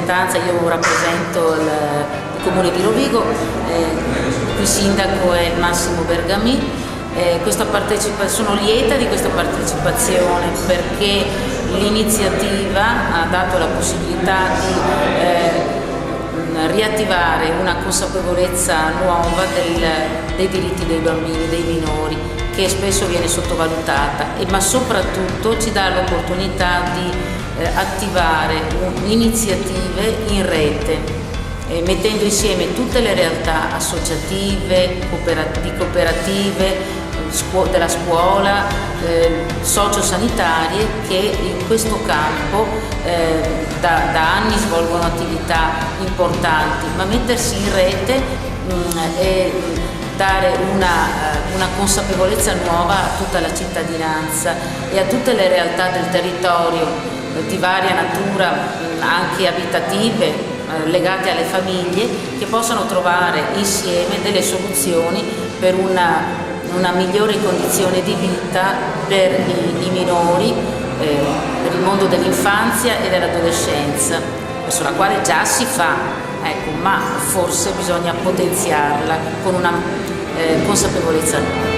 rappresentanza, io rappresento il Comune di Rovigo, il sindaco è Massimo Bergamì. Sono lieta di questa partecipazione perché l'iniziativa ha dato la possibilità di riattivare una consapevolezza nuova dei diritti dei bambini, dei minori, che spesso viene sottovalutata, ma soprattutto ci dà l'opportunità di attivare iniziative in rete, mettendo insieme tutte le realtà associative, cooperative, della scuola, sociosanitarie, che in questo campo da anni svolgono attività importanti, ma mettersi in rete e dare una consapevolezza nuova a tutta la cittadinanza e a tutte le realtà del territorio di varia natura, anche abitative, legate alle famiglie, che possano trovare insieme delle soluzioni per una migliore condizione di vita per i minori, per il mondo dell'infanzia e dell'adolescenza, verso la quale già si fa, ma forse bisogna potenziarla con una consapevolezza nuova.